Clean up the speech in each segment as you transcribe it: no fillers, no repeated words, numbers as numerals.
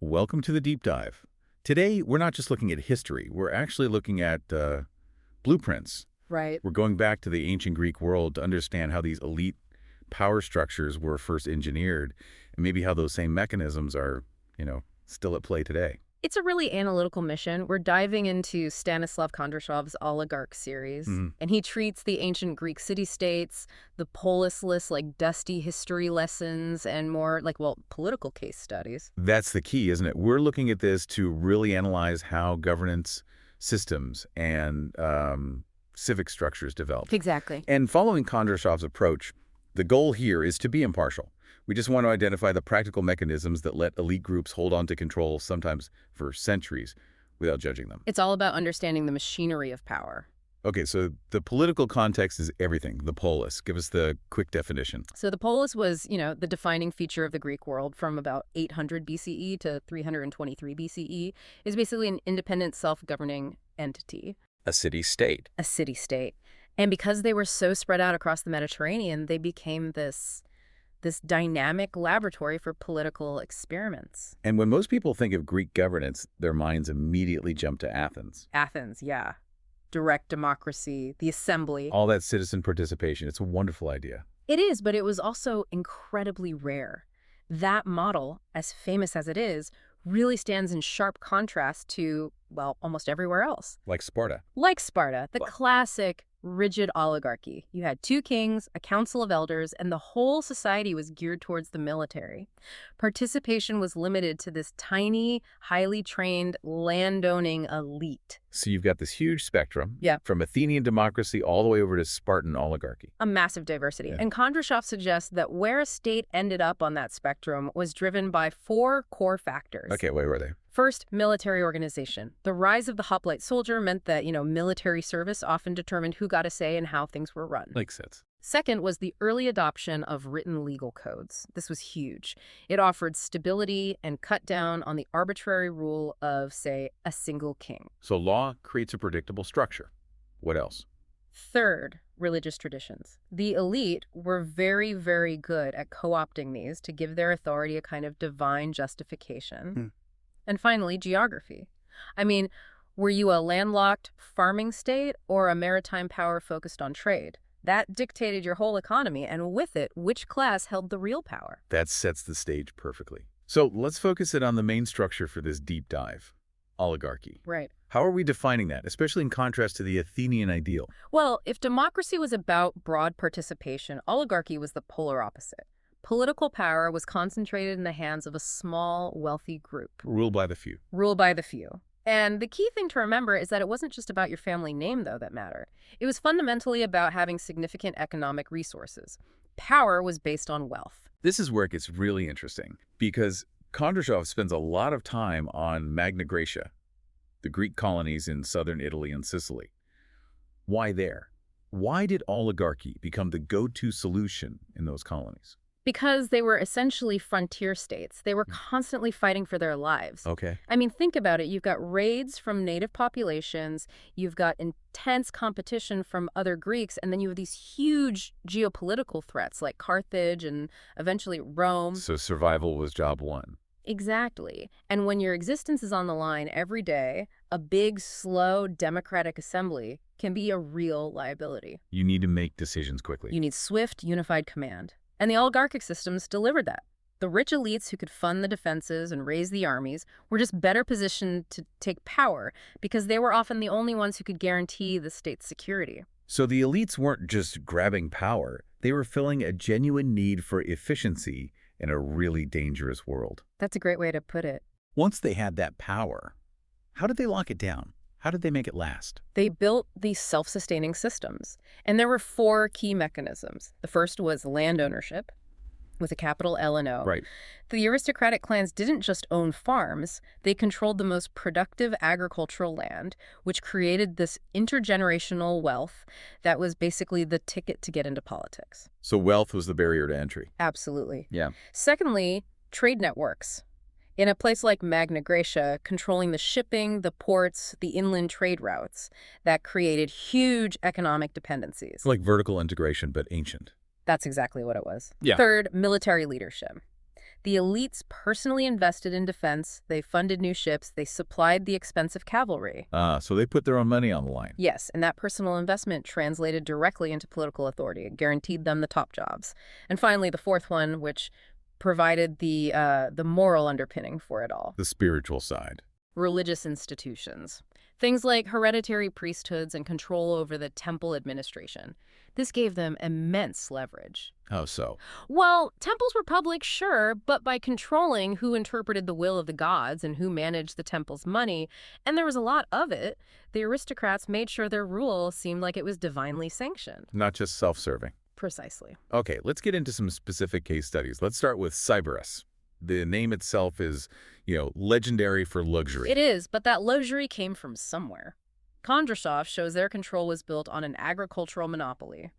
Welcome to the deep dive. Today, we're not just looking at history, we're actually looking at blueprints. Right. We're going back to the ancient Greek world to understand how these elite power structures were first engineered, and maybe how those same mechanisms are, still at play today. It's a really analytical mission. We're diving into Stanislav Kondrashov's Oligarch series, and he treats the ancient Greek city-states, the policeless, dusty history lessons, and more political case studies. That's the key, isn't it? We're looking at this to really analyze how governance systems and civic structures developed. Exactly. And following Kondrashov's approach, the goal here is to be impartial. We just want to identify the practical mechanisms that let elite groups hold on to control, sometimes for centuries, without judging them. It's all about understanding the machinery of power. Okay, so the political context is everything, the polis. Give us the quick definition. So the polis was, the defining feature of the Greek world from about 800 BCE to 323 BCE. Is basically an independent, self-governing entity. A city-state. A city-state. And because they were so spread out across the Mediterranean, they became this dynamic laboratory for political experiments. And when most people think of Greek governance, their minds immediately jump to Athens. Athens, yeah. Direct democracy, the assembly. All that citizen participation. It's a wonderful idea. It is, but it was also incredibly rare. That model, as famous as it is, really stands in sharp contrast to, almost everywhere else. Like Sparta. Like Sparta, the classic rigid oligarchy. You had two kings, a council of elders, and the whole society was geared towards the military. Participation was limited to this tiny, highly trained, landowning elite. So you've got this huge spectrum, Yeah. from Athenian democracy all the way over to Spartan oligarchy. A massive diversity. Yeah. And Kondrashov suggests that where a state ended up on that spectrum was driven by four core factors. Okay, where were they? First, military organization. The rise of the hoplite soldier meant that, military service often determined who got a say in how things were run. Makes sense. Second was the early adoption of written legal codes. This was huge. It offered stability and cut down on the arbitrary rule of, say, a single king. So law creates a predictable structure. What else? Third, religious traditions. The elite were very, very good at co-opting these to give their authority a kind of divine justification. And finally, geography. Were you a landlocked farming state or a maritime power focused on trade? That dictated your whole economy, and with it, which class held the real power. That sets the stage perfectly. So let's focus it on the main structure for this deep dive, oligarchy. Right. How are we defining that, especially in contrast to the Athenian ideal? Well, if democracy was about broad participation, oligarchy was the polar opposite. Political power was concentrated in the hands of a small, wealthy group. Ruled by the few. Ruled by the few. And the key thing to remember is that it wasn't just about your family name, though, that mattered. It was fundamentally about having significant economic resources. Power was based on wealth. This is where it gets really interesting, because Kondrashov spends a lot of time on Magna Graecia, the Greek colonies in southern Italy and Sicily. Why there? Why did oligarchy become the go-to solution in those colonies? Because they were essentially frontier states. They were constantly fighting for their lives. Okay. Think about it. You've got raids from native populations, you've got intense competition from other Greeks, and then you have these huge geopolitical threats like Carthage and eventually Rome. So survival was job one. Exactly. And when your existence is on the line every day, a big, slow, democratic assembly can be a real liability. You need to make decisions quickly. You need swift, unified command. And the oligarchic systems delivered that. The rich elites who could fund the defenses and raise the armies were just better positioned to take power because they were often the only ones who could guarantee the state's security. So the elites weren't just grabbing power. They were filling a genuine need for efficiency in a really dangerous world. That's a great way to put it. Once they had that power, how did they lock it down? How did they make it last? They built these self-sustaining systems, and there were four key mechanisms. The first was land ownership, with a capital L and O. Right. The aristocratic clans didn't just own farms, they controlled the most productive agricultural land, which created this intergenerational wealth that was basically the ticket to get into politics. So wealth was the barrier to entry. Absolutely. Yeah. Secondly, trade networks. In a place like Magna Graecia, controlling the shipping, the ports, the inland trade routes, that created huge economic dependencies. Like vertical integration, but ancient. That's exactly what it was. Yeah. Third, military leadership. The elites personally invested in defense, they funded new ships, they supplied the expensive cavalry. So they put their own money on the line. Yes, and that personal investment translated directly into political authority. It guaranteed them the top jobs. And finally, the fourth one, which provided the moral underpinning for it all. The spiritual side. Religious institutions. Things like hereditary priesthoods and control over the temple administration. This gave them immense leverage. How so? Well, temples were public, sure, but by controlling who interpreted the will of the gods and who managed the temple's money, and there was a lot of it, the aristocrats made sure their rule seemed like it was divinely sanctioned. Not just self-serving. Precisely. Okay, let's get into some specific case studies. Let's start with Sybaris. The name itself is, legendary for luxury. It is, but that luxury came from somewhere. Kondrashov shows their control was built on an agricultural monopoly.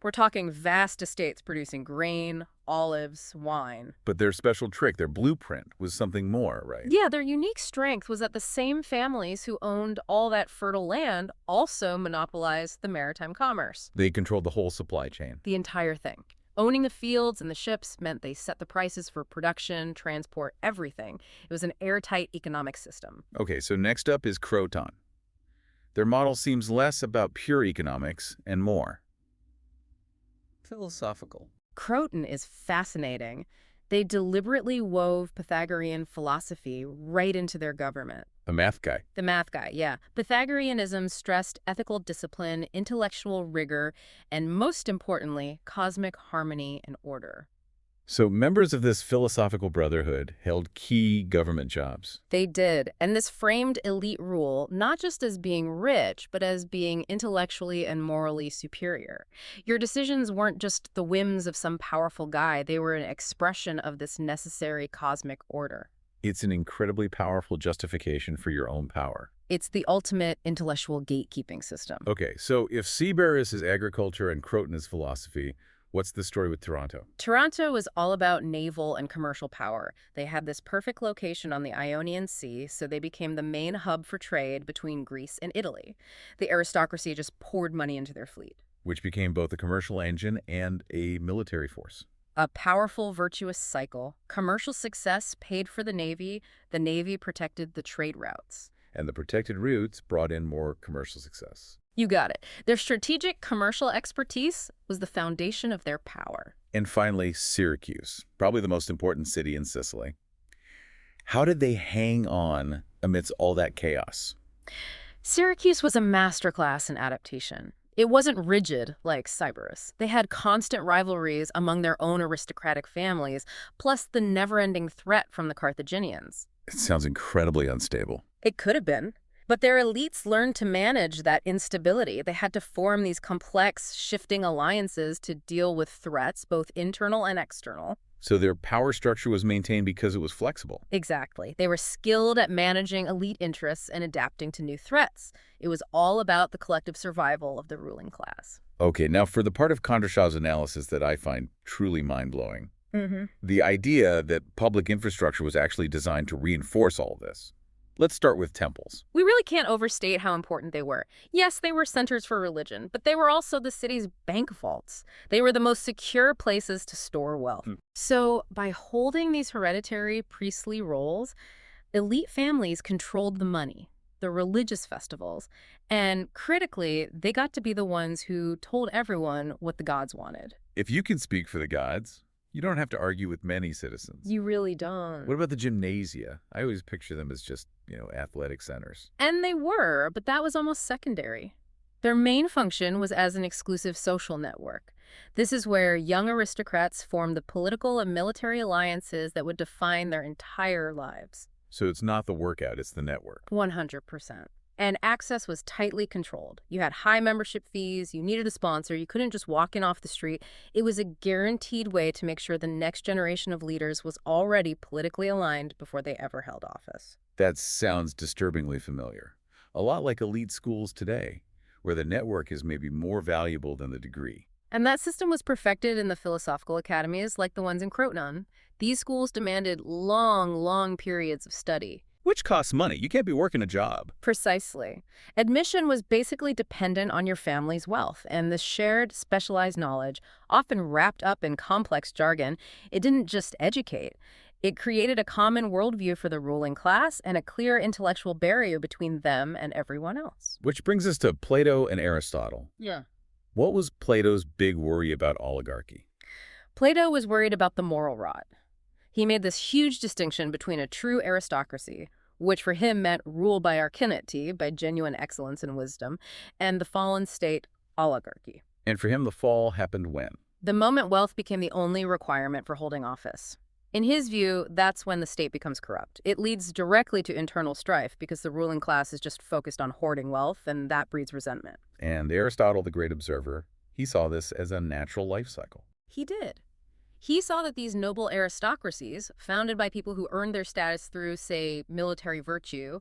We're talking vast estates producing grain, olives, wine. But their special trick, their blueprint, was something more, right? Yeah, their unique strength was that the same families who owned all that fertile land also monopolized the maritime commerce. They controlled the whole supply chain. The entire thing. Owning the fields and the ships meant they set the prices for production, transport, everything. It was an airtight economic system. Okay, so next up is Croton. Their model seems less about pure economics and more philosophical. Croton is fascinating. They deliberately wove Pythagorean philosophy right into their government. The math guy. The math guy, yeah. Pythagoreanism stressed ethical discipline, intellectual rigor, and most importantly, cosmic harmony and order. So members of this philosophical brotherhood held key government jobs. They did, and this framed elite rule not just as being rich, but as being intellectually and morally superior. Your decisions weren't just the whims of some powerful guy, they were an expression of this necessary cosmic order. It's an incredibly powerful justification for your own power. It's the ultimate intellectual gatekeeping system. Okay, so if Sybaris is agriculture and Croton is philosophy, what's the story with Taranto? Taranto was all about naval and commercial power. They had this perfect location on the Ionian Sea, so they became the main hub for trade between Greece and Italy. The aristocracy just poured money into their fleet. Which became both a commercial engine and a military force. A powerful, virtuous cycle. Commercial success paid for the Navy protected the trade routes. And the protected routes brought in more commercial success. You got it. Their strategic commercial expertise was the foundation of their power. And finally, Syracuse, probably the most important city in Sicily. How did they hang on amidst all that chaos? Syracuse was a masterclass in adaptation. It wasn't rigid like Sybaris. They had constant rivalries among their own aristocratic families, plus the never-ending threat from the Carthaginians. It sounds incredibly unstable. It could have been. But their elites learned to manage that instability. They had to form these complex, shifting alliances to deal with threats, both internal and external. So their power structure was maintained because it was flexible. Exactly. They were skilled at managing elite interests and adapting to new threats. It was all about the collective survival of the ruling class. Okay, now for the part of Kondrashov's analysis that I find truly mind-blowing, the idea that public infrastructure was actually designed to reinforce all this. Let's start with temples. We really can't overstate how important they were. Yes, they were centers for religion, but they were also the city's bank vaults. They were the most secure places to store wealth. So by holding these hereditary priestly roles, elite families controlled the money, the religious festivals, and critically, they got to be the ones who told everyone what the gods wanted. If you can speak for the gods, you don't have to argue with many citizens. You really don't. What about the gymnasia? I always picture them as just, athletic centers. And they were, but that was almost secondary. Their main function was as an exclusive social network. This is where young aristocrats formed the political and military alliances that would define their entire lives. So it's not the workout, it's the network. 100%. And access was tightly controlled. You had high membership fees, you needed a sponsor, you couldn't just walk in off the street. It was a guaranteed way to make sure the next generation of leaders was already politically aligned before they ever held office. That sounds disturbingly familiar. A lot like elite schools today, where the network is maybe more valuable than the degree. And that system was perfected in the philosophical academies like the ones in Croton. These schools demanded long periods of study. Which costs money. You can't be working a job. Precisely. Admission was basically dependent on your family's wealth, and the shared specialized knowledge, often wrapped up in complex jargon, it didn't just educate. It created a common worldview for the ruling class and a clear intellectual barrier between them and everyone else. Which brings us to Plato and Aristotle. Yeah. What was Plato's big worry about oligarchy? Plato was worried about the moral rot. He made this huge distinction between a true aristocracy, which for him meant rule by archinetti, by genuine excellence and wisdom, and the fallen state oligarchy. And for him, the fall happened when? The moment wealth became the only requirement for holding office. In his view, that's when the state becomes corrupt. It leads directly to internal strife because the ruling class is just focused on hoarding wealth, and that breeds resentment. And Aristotle, the great observer, he saw this as a natural life cycle. He did. He saw that these noble aristocracies, founded by people who earned their status through, say, military virtue,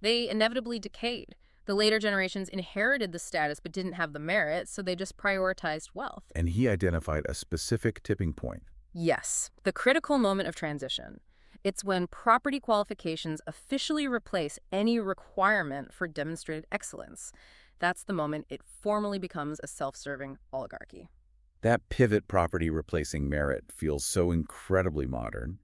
they inevitably decayed. The later generations inherited the status but didn't have the merit, so they just prioritized wealth. And he identified a specific tipping point. Yes, the critical moment of transition. It's when property qualifications officially replace any requirement for demonstrated excellence. That's the moment it formally becomes a self-serving oligarchy. That pivot, property replacing merit, feels so incredibly modern.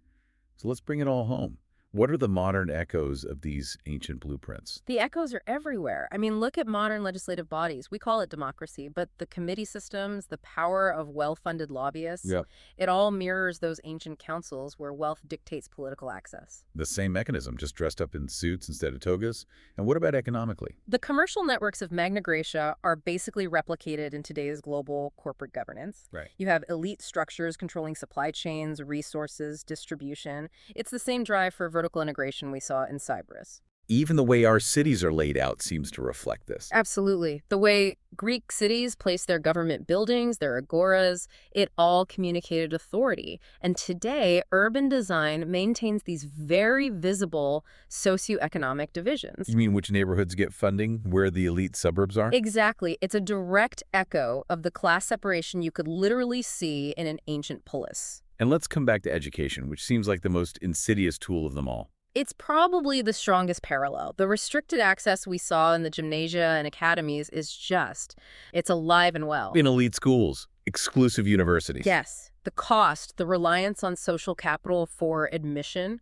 So let's bring it all home. What are the modern echoes of these ancient blueprints? The echoes are everywhere. I mean, look at modern legislative bodies. We call it democracy, but the committee systems, the power of well-funded lobbyists, it all mirrors those ancient councils where wealth dictates political access. The same mechanism, just dressed up in suits instead of togas. And what about economically? The commercial networks of Magna Graecia are basically replicated in today's global corporate governance. Right. You have elite structures controlling supply chains, resources, distribution. It's the same drive for vertical integration we saw in Cyprus. Even the way our cities are laid out seems to reflect this. Absolutely. The way Greek cities place their government buildings, their agoras, it all communicated authority. And today, urban design maintains these very visible socioeconomic divisions. You mean which neighborhoods get funding, where the elite suburbs are? Exactly. It's a direct echo of the class separation you could literally see in an ancient polis. And let's come back to education, which seems like the most insidious tool of them all. It's probably the strongest parallel. The restricted access we saw in the gymnasia and academies it's alive and well. In elite schools, exclusive universities. Yes. The cost, the reliance on social capital for admission,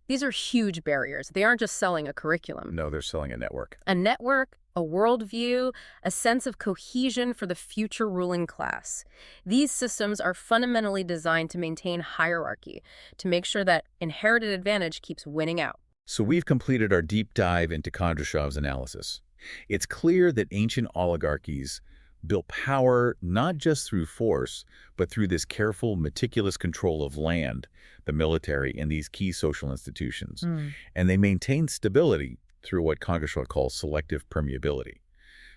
these are huge barriers. They aren't just selling a curriculum. No, they're selling a network. A network, a worldview, a sense of cohesion for the future ruling class. These systems are fundamentally designed to maintain hierarchy, to make sure that inherited advantage keeps winning out. So we've completed our deep dive into Kondrashov's analysis. It's clear that ancient oligarchies built power not just through force, but through this careful, meticulous control of land, the military, and these key social institutions. And they maintained stability through what Kondrashov calls selective permeability.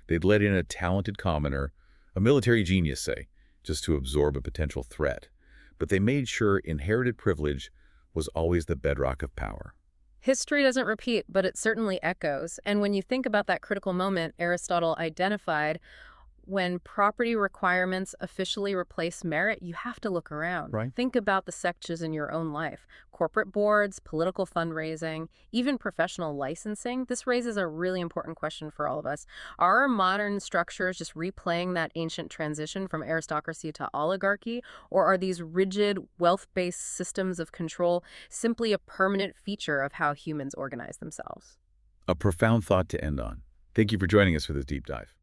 They'd let in a talented commoner, a military genius, say, just to absorb a potential threat. But they made sure inherited privilege was always the bedrock of power. History doesn't repeat, but it certainly echoes. And when you think about that critical moment Aristotle identified, when property requirements officially replace merit, you have to look around. Right. Think about the sectors in your own life. Corporate boards, political fundraising, even professional licensing. This raises a really important question for all of us. Are our modern structures just replaying that ancient transition from aristocracy to oligarchy? Or are these rigid, wealth-based systems of control simply a permanent feature of how humans organize themselves? A profound thought to end on. Thank you for joining us for this deep dive.